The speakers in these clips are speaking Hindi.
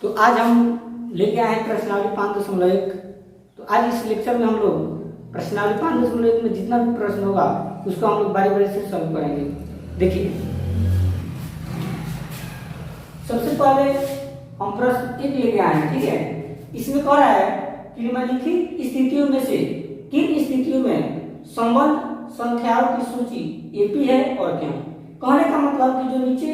तो आज हम लेके आए हैं प्रश्नावली 5.1। तो आज इस लेक्चर में हम लोग प्रश्नावली 5.1 में जितना भी प्रश्न होगा उसको हम लोग बारी बारी से सॉल्व करेंगे। देखिए, सबसे पहले हम प्रश्न एक लेके आए हैं, ठीक है। इसमें कह रहा है कि निम्नलिखित स्थितियों में से किन स्थितियों में संबंध संख्याओं की सूची एपी है और क्यों। कहने का मतलब कि जो नीचे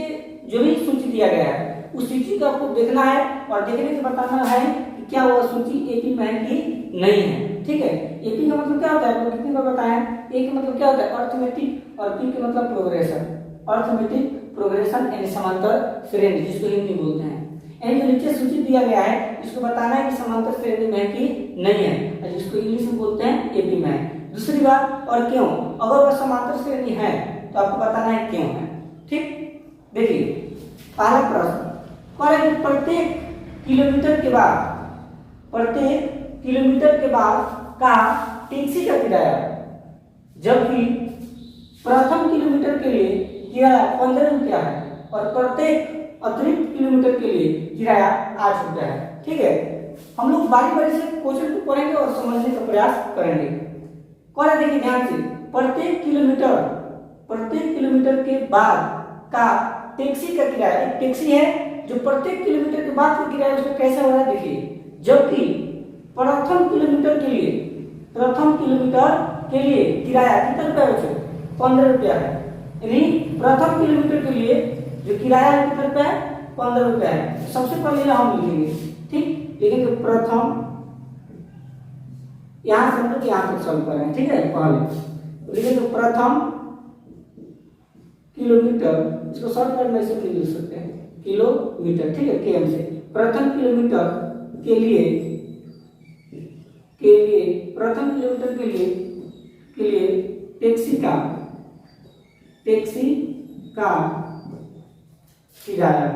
जो भी सूची दिया गया है उस सूची को आपको देखना है और देखने से बताना है कि क्या वह सूची एपी में है कि नहीं है, ठीक है। एपी का मतलब क्या होता है, आपको कितनी बार बताया। ए का मतलब क्या होता है, अर्थमेटिक, और पी का मतलब प्रोग्रेशन। अर्थमेटिक प्रोग्रेशन यानी समांतर श्रेणी, जिसको हिंदी में बोलते हैं। यानी जो नीचे सूची दिया गया है इसको बताना है कि समांतर श्रेणी में है कि नहीं है, और जिसको इंग्लिश में बोलते हैं एपी में है। दूसरी बात, और क्यों। अगर वह समांतर श्रेणी है तो आपको बताना है क्यों है, ठीक। देखिए, पहला प्रश्न प्रत्येक किलोमीटर के बाद का टैक्सी का किराया, जबकि प्रथम किलोमीटर के लिए किराया 15 रुपया है और प्रत्येक अतिरिक्त किलोमीटर के लिए किराया 8 रुपया है, ठीक है। हम लोग बारी बारी से क्वेश्चन को पढ़ेंगे और समझने का प्रयास करेंगे। देखिए ध्यान से, प्रत्येक किलोमीटर के बाद का टैक्सी का किराया, एक टैक्सी है जो प्रत्येक किलोमीटर के बाद का किराया उसका कैसे हो रहा है। देखिए, जबकि प्रथम किलोमीटर के लिए किराया कितना रुपया है, 15 रुपया है। यानी प्रथम किलोमीटर के लिए जो किराया है कितना रुपया है, 15 रुपया है। सबसे पहले हम लिखेंगे, ठीक, लिखेंगे प्रथम, यहां से हम लोग यहां तक सॉल्व करें, ठीक है। पहले लिखेंगे प्रथम किलोमीटर, इसको शॉर्ट कट में ऐसे भी लिख सकते हैं, किलोमीटर, ठीक है, केएम से। प्रथम किलोमीटर के लिए प्रथम किलोमीटर के लिए टैक्सी का किराया,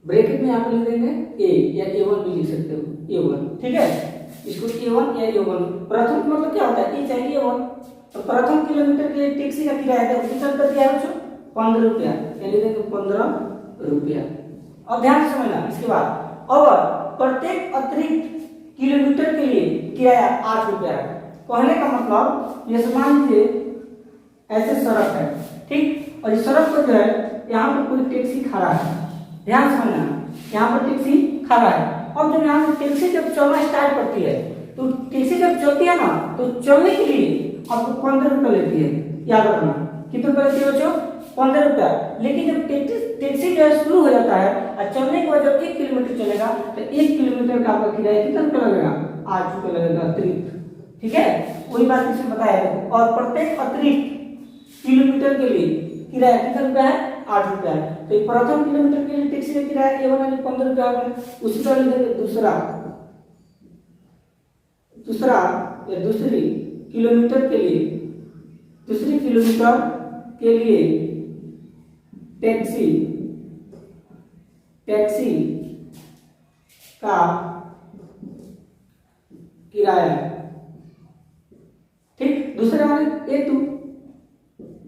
ब्रैकेट में यहाँ पर लिख देंगे ए या A1 भी लिख सकते हो, A1, ठीक है। इसको A1 या A1, प्रथम मतलब क्या होता है, ए चाहिए A1। तो प्रथम किलोमीटर के लिए टैक्सी का किराया कितना रुपया दिया है बच्चों, 15 रुपया, यानी देखो 15 रुपया। अब ध्यान से समझना, इसके बाद और प्रत्येक अतिरिक्त किलोमीटर के लिए किराया 8 रुपया है। कहने का मतलब ये मान लीजिए ऐसे सड़क है, ठीक, और इस सड़क पर जो है यहाँ पर कोई टैक्सी खड़ा है, ध्यान से समझना, यहाँ पर टैक्सी खड़ा है। अब जब यहाँ टैक्सी जब चलना स्टार्ट करती है तो टैक्सी जब चलती है ना तो चलने के लिए आपको 15 रुपया लेती है, याद रखना। कितने रुपया लेती है बच्चों, 15 रुपया। लेकिन जब टैक्सी जो है शुरू हो जाता है और चलने के बाद जब 1 किलोमीटर चलेगा तो 1 किलोमीटर का आपका किराया कितना रुपया लगेगा, 8 रुपया लगेगा अतिरिक्त, ठीक है। वही बात इसमें बताया है। और प्रत्येक अतिरिक्त किलोमीटर के लिए किराया कितना रुपया है, 8 रुपया है। तो प्रथम किलोमीटर के लिए टैक्सी का किराया A1 यानी 15 रुपया है। उसी तरह लिखेंगे दूसरी किलोमीटर के लिए टैक्सी का किराया, ठीक। दूसरे वाले A2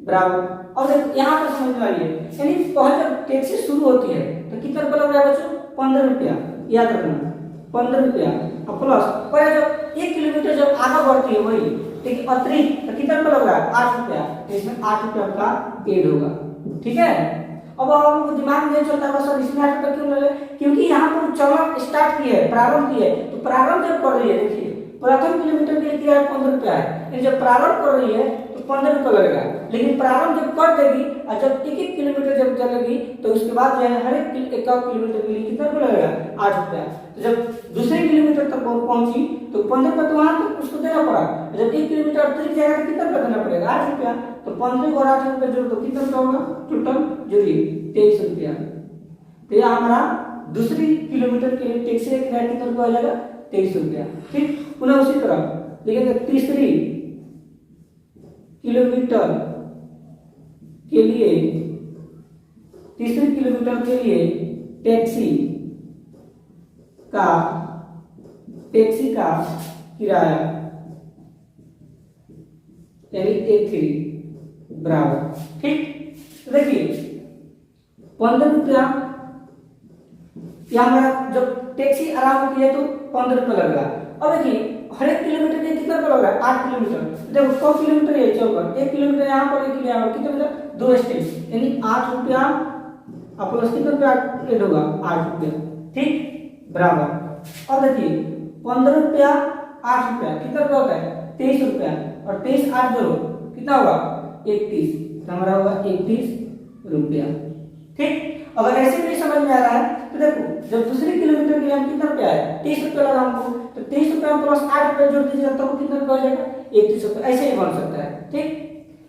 बराबर। और यहाँ पर समझ में आइए, यानी पहले जब टैक्सी शुरू होती है तो कितना रुपया लग रहा है बच्चों, 15 रुपया, याद रखना 15 रुपया। और प्लस पर जब 1 किलोमीटर जब आगे बढ़ती है वही, ठीक, अतिरिक्त तो कितना रुपया लग रहा है, 8 रुपया। तो इसमें 8 रुपया का एड होगा, ठीक है। अब हमको दिमाग में चलता है सर इसमें 8 रुपया क्यों लगे, क्योंकि यहाँ पर चलना स्टार्ट की है, प्रारंभ की है। तो प्रारंभ जब कर रही है, देखिए प्रथम किलोमीटर के लिए किराया 15 रुपया है, जब प्रारंभ कर रही है तो 15 रुपया लगेगा। लेकिन प्रारंभ जब कर देगी और जब 1-1 किलोमीटर जब चलेगी तो उसके बाद जो है हर एक किलोमीटर के लिए कितना रुपया लगेगा, 8 रुपया। तो जब दूसरे किलोमीटर तक पहुंची तो 15 रुपया तो वहां तक उसको देना पड़ा। जब 1 किलोमीटर अतिरिक्त जाएगा तो कितना रुपया देना पड़ेगा, 8 रुपया। तो 15 और 8 रुपया जोड़ तो कितना रुपया होगा, टोटल जोड़िए 23 रुपया। तो यह हमारा दूसरी किलोमीटर के लिए टैक्सी का किराया कितना रुपया हो जाएगा, 23 रुपया, ठीक। पुनः उसी तरह लिखेंगे तीसरी किलोमीटर के लिए टैक्सी का किराया यानी A3 बराबर, ठीक। तो देखिए 15 रुपया, यहाँ हमारा जब टैक्सी आराम की है तो 15 रुपया लग रहा है। अब देखिए हर एक किलोमीटर के कितना रुपया लग रहा है, 8 किलोमीटर। देखो 100 किलोमीटर है चौकर, 1 किलोमीटर यहाँ पर 1 किलोमीटर कितना मतलब 2 स्टेप, यानी 8 रुपया आप प्लस कितना रुपया ऐड होगा, 8 रुपया, ठीक बराबर। अब देखिए 15 रुपया 8 रुपया कितना रुपया होता है, 23 रुपया, और 23 8 जोड़ो कितना होगा 31, तो हमारा होगा 31 रुपया, ठीक। अगर ऐसे भी समझ में आ रहा है तो देखो जब दूसरे किलोमीटर के लिए हम कितना रुपया है, 23 रुपया लगा हमको, तो 23 रुपया प्लस 8 रुपया जोड़ दीजिएगा तो कितना रुपया हो जाएगा, 31 रुपया, ऐसे ही बन सकता है, ठीक।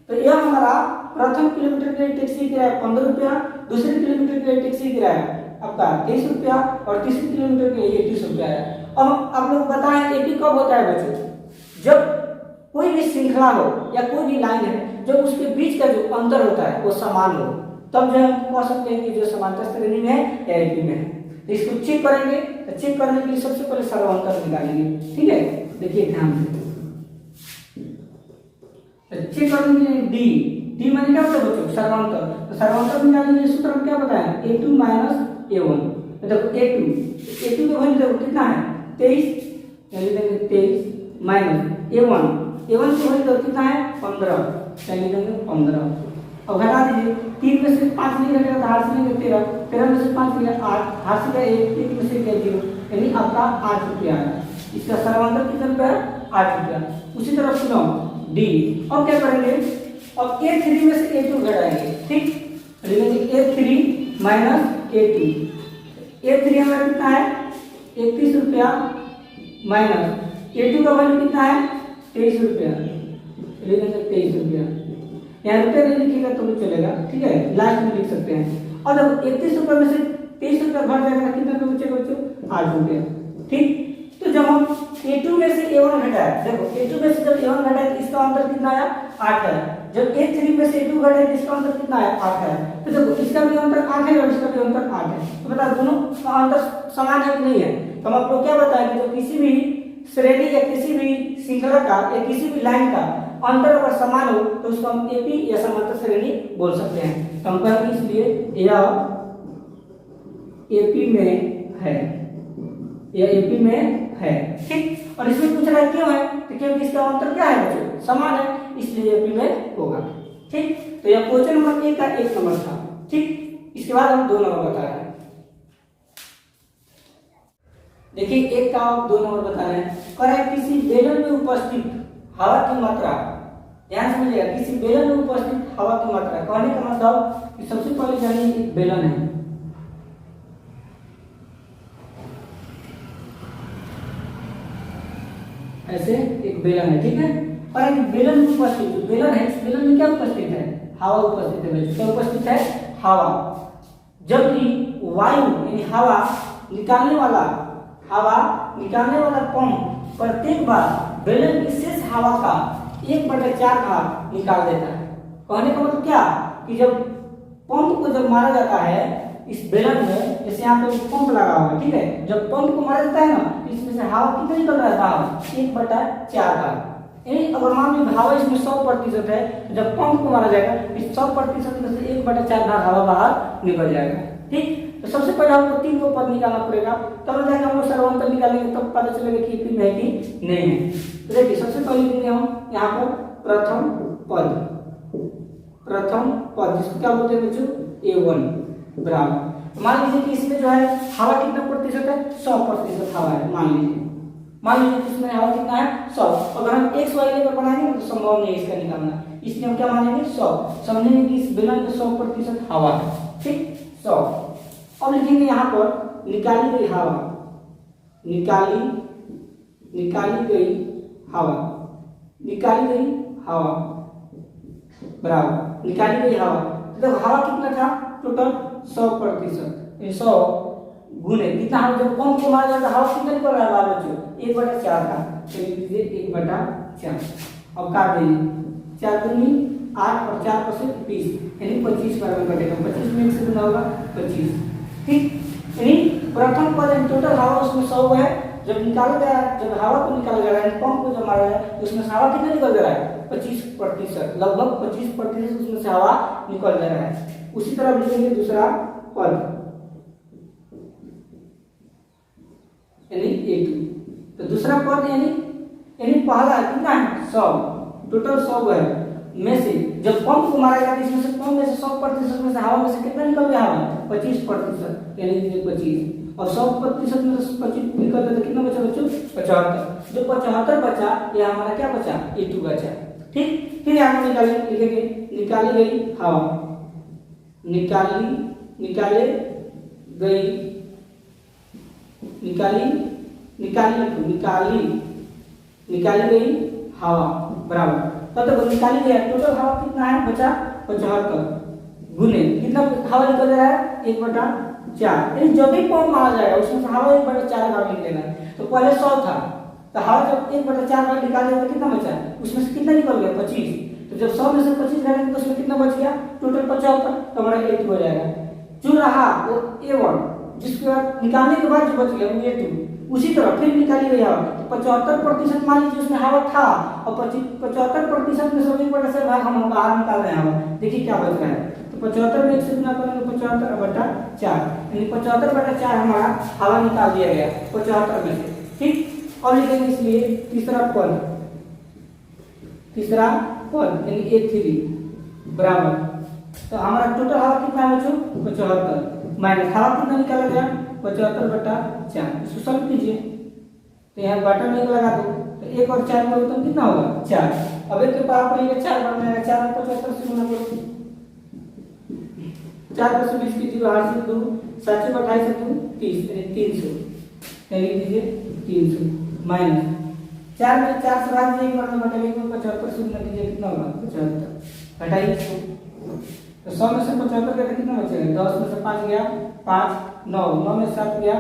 तो यह हमारा प्रथम किलोमीटर के लिए टैक्सी किराया 15 रुपया, दूसरे किलोमीटर के लिए टैक्सी किराया आपका 23 रुपया, और तीसरे किलोमीटर के लिए 31 रुपया है। अब आप लोग बताएं एपी कब होता है बच्चों, जब कोई भी श्रृंखला हो या कोई भी लाइन है जब उसके बीच का जो अंतर होता है वो समान हो, तब जो हम कह सकते हैं कि जो समांतर श्रेणी में है या एपी में है। तो इसको चेक करेंगे, तो चेक करने के लिए सबसे पहले सर्वांतर निकालेंगे, ठीक है। देखिए ध्यान से चेक करने के लिए डी माने क्या होता है बच्चों, सर्वांतर। तो सर्वांतर निकालने के सूत्र हम क्या बताया, a2 माइनस a1। तो देखो a2 की वैल्यू देखो कितना है 23, यानी देंगे 23 माइनस a1 की वैल्यू कितना है 15, यानी देंगे 15। अब घटा दीजिए, 3 में से 5 नहीं लगेगा तो हाथ से लेंगे 13, 13 में से 5 लिया 8, हाथ से गया 1, 3 में से गया 0, यानी आपका 8 रुपया है। इसका सर्वांतर कितना रुपया है, 8 रुपया। उसी तरह सुनो डी, अब क्या करेंगे, अब a3 में से a2 घटाएंगे, ठीक, a3 माइनस a2, a3 हमारा कितना है 31 रुपया माइनस a2 का वैल्यू कितना है 23 रुपया, 23 रुपया। यहाँ रुपया नहीं लिखिएगा तो भी चलेगा, ठीक है, लास्ट में लिख सकते हैं। और देखो 31 रुपये में से 23 रुपया घट जाएगा, कितना रुपये बचेगा बच्चों, 8 रुपया, ठीक। तो जब हम a2 में से a1 घटाए, देखो a2 में से जब a1 घटाए तो इसका अंतर कितना आया 8 है, जब a3 में से a2 घटाए तो इसका अंतर कितना आया 8 है। तो देखो इसका भी अंतर 8 है और इसका भी अंतर 8 है, तो बता दोनों का अंतर समान है कि नहीं है। तो हम आपको क्या बताएं कि जो किसी भी श्रेणी या किसी भी श्रृंखला का या किसी भी लाइन का अंतर अगर समान हो तो उसको हम एपी या समांतर श्रेणी बोल सकते हैं। तो हम कहेंगे इसलिए यह एपी में है, यह एपी में है, ठीक। और इसमें पूछ रहा है क्यों है, तो क्योंकि इसका अंतर क्या है बच्चों, समान है, इसलिए एपी में होगा, ठीक। तो यह क्वेश्चन नंबर 1 का 1 नंबर था, ठीक। इसके बाद हम 2 नंबर बता रहे हैं। देखिए 1 का 2 नंबर बता रहे हैं, कह रहा है किसी बेलन में उपस्थित हवा की मात्रा, ध्यान समझिएगा, किसी बेलन में उपस्थित हवा की मात्रा, कहने का मतलब कि सबसे पहले जानिए एक बेलन है, ऐसे एक बेलन है, ठीक है। और एक बेलन में उपस्थित जो बेलन है, इस बेलन में क्या उपस्थित है, हवा उपस्थित है। क्या उपस्थित है, हवा। जबकि वायु यानी हवा निकालने वाला पंप प्रत्येक बार बेलन की शेष हवा का 1/4 भाग निकाल देता है। कहने का मतलब क्या कि जब पंप को जब मारा जाता है इस बेलन में, जैसे यहाँ पे पंप लगा हुआ है, ठीक है, जब पंप को मारा जाता है ना, इसमें से हवा कितना निकल रहा है, 1/4 भाग। यानी अगर मान लीजिए हवा इसमें 100% है, तो जब पंप को मारा जाएगा इस 100% में से 1/4 भाग हवा बाहर निकल जाएगा, ठीक। तो सबसे पहले हमको 3 को पद निकालना पड़ेगा, तब जाके हम लोग सर्वांतर निकालेंगे, तब पता चलेगा कि एपी में है कि नहीं है। तो देखिए सबसे पहले लेंगे हम यहाँ पर प्रथम पद जिसको क्या बोलते हैं बच्चों, a1 बराबर। मान लीजिए कि इसमें जो है हवा कितना प्रतिशत है, 100% हवा है। मान लीजिए कि इसमें हवा कितना है 100। अगर हम x y लेकर बनाएंगे तो संभव नहीं है इसका निकालना, इसलिए हम क्या मानेंगे 100, समझेंगे कि इस बेलन में 100% हवा है, ठीक 100। अब लिखेंगे यहाँ पर निकाली गई हवा बराबर निकाली गई हवा। तो हवा कितना था टोटल 100%, 100 गुने कितना हवा, जब पंप को मारा जाता हवा कितना निकल रहा है बाहर बच्चों, 1/4 था, तो लिख दीजिए 1/4। अब काट दीजिए, 4 दूनी 8 और 4 पर से 20, यानी 25 बार में कटेगा, 25 में से गुना होगा 25, ठीक। यानी प्रथम पद टोटल हवा उसमें 100 है, जब निकाला गया, जब हवा को निकाला जा रहा है, पंप को जब मारा गया तो उसमें से हवा कितना निकल जा रहा है 25%, लगभग 25% उसमें से हवा निकल जा रहा है। उसी तरह लिखेंगे दूसरा पद यानी A2। तो दूसरा पद यानी पहला कितना है 100, टोटल 100 है में से जब पंप को मारा जाता है इसमें से पंप में से 100% में से हवा में से कितना निकल गया हवा 25% यानी 25 और 100% में से 25 निकल गया तो कितना बचा बच्चों 75। जो 75 बचा ये हमारा क्या बचा A2 बचा। ठीक, फिर यहाँ पर लिखेंगे निकाली गई हवा, निकाली गई हवा बराबर मतलब निकाली गई टोटल हवा कितना है बचा 75 गुने कितना हवा निकल रहा है 1/4 यानी जब भी पंप मारा जाएगा उसमें से हवा 1/4 बार निकलेगा। तो पहले 100 था तो हवा जब 1/4 बार निकालेगा तो कितना बचा उसमें से कितना निकल गया 25। तो जब 100 में से 25 घटाएंगे तो उसमें कितना बच गया टोटल 75 तो हमारा A2 हो जाएगा। जो रहा वो A1 जिसके बाद निकालने के बाद जो बच गया वो A2 उसी तरह फिर निकाली गई हवा। तो 75% मान लीजिए उसमें हवा था और 75% में से 1/4 भाग हम बाहर निकाल रहे हैं हवा। देखिए क्या बच रहा है तो 75 में 1 से गुना करेंगे 75/4 यानी 75/4 हमारा हवा निकाल दिया गया 75 में से। ठीक, और लिखेंगे इसलिए तीसरा पद यानी A3 बराबर तो हमारा टोटल हवा कितना है बच्चों 75 माइनस हवा कितना निकाला गया 75/4 इसको सॉल्व कीजिए तो यहाँ बटा में 1 लगा दो तो 1 और 4 में उत्तर कितना होगा 4। अब 1 के पावर पर 4 बढ़ना है 4 में 75 से गुना करो 4 + 20 की 0 8 से 2 7 से 28 से 2 30 यानी 300 यानी लीजिए 300 माइनस 4 में 4 से भाग दिए 1 बटा 1 में 75 से गुना कीजिए कितना होगा 75 घटाइए तो 100 में से 75 गया कितना बचेगा 10 में से 5 गया 5 9 में 7 गया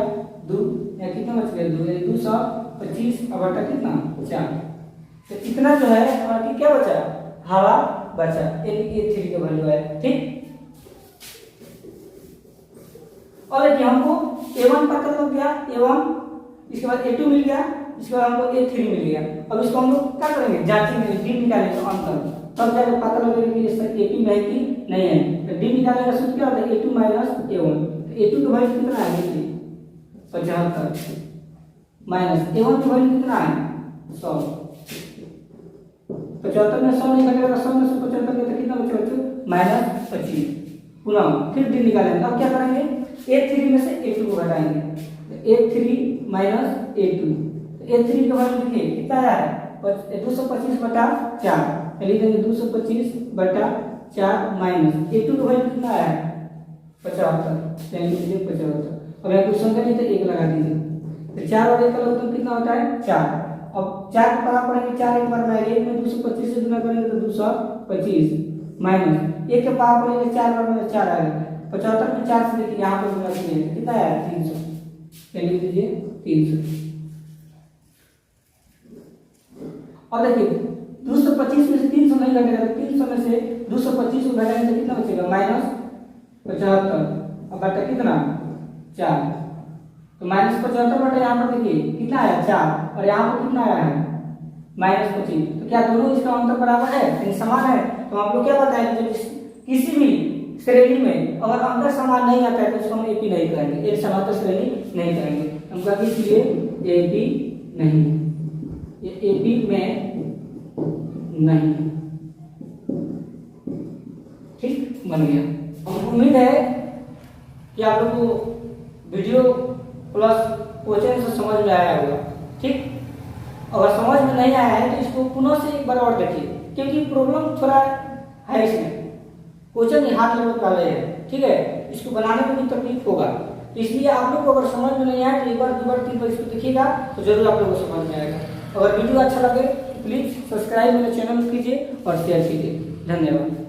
2 या कितना बच गया 2 यानी 225 और बटा कितना 4। तो इतना जो है हमारा क्या बचा हवा बचा यानी A3 का वैल्यू है। ठीक, और देखिए हमको A1 पता लग गया A1 इसके बाद A2 मिल गया इसके बाद हमको A3 मिल गया। अब इसको हम लोग क्या करेंगे जांचेंगे D निकालेंगे अंतर तब जाकर पता लगेगा कि इसका AP में है कि नहीं है। तो D निकालने का सूत्र क्या होता है A2 - A1 A2 का वैल्यू कितना है देखिए 75 माइनस A1 का वैल्यू कितना है 100 75 में 100 नहीं घटेगा 100 में से 75 गया तो कितना बचेगा बच्चों -25 पुनः फिर D निकालेंगे। अब क्या करेंगे A3 में से A2 को घटाएंगे तो A3 - A2 तो A3 का वैल्यू देखिए कितना है 225/4 लिखेंगे 225/4 माइनस A2 का वैल्यू कितना है 75 यानी 75। अब यहाँ कुछ संख्या नहीं तो 1 लगा दीजिए तो 4 और 1 का लघुत्तम कितना होता है 4। अब 4 के पावर पढ़ेंगे 4 एक बार में 1 में 225 से गुना करेंगे तो 225 माइनस 1 के पावर पढ़ेंगे 4 बार में 4 आएगा 75 में 4 से देखिए यहाँ पर गुना कीजिए कितना आया 300 यानी लीजिए 300। और देखिए 225 में से 300 नहीं घटेगा तो 300 में से 225 को घटाएंगे तो कितना बचेगा -75 अब बटा कितना 4 तो -75 बटा यहाँ पर देखिए कितना आया 4 और यहाँ पर कितना आया है -25। तो क्या दोनों इसका अंतर बराबर है यानी समान है। तो हम लोग क्या बताएंगे जब किसी भी श्रेणी में अगर अंतर समान नहीं आता है तो उसको हम AP नहीं करेंगे एक समांतर श्रेणी नहीं करेंगे। हम कहते इसलिए AP नहीं ये AP में नहीं। ठीक बन गया। उम्मीद है कि आप लोग को वीडियो प्लस क्वेश्चन से समझ में आया होगा। ठीक, अगर समझ में नहीं आया है तो इसको पुनः से एक बार और देखिए क्योंकि प्रॉब्लम थोड़ा है इसमें क्वेश्चन हाथ लेवल का है। ठीक है, इसको बनाने में भी तकलीफ होगा इसलिए आप लोग को अगर समझ में नहीं आया तो एक बार 2 बार 3 बार इसको देखिएगा तो जरूर आप लोगों को समझ में आएगा। अगर वीडियो अच्छा लगे प्लीज सब्सक्राइब मेरे चैनल कीजिए और शेयर कीजिए। धन्यवाद।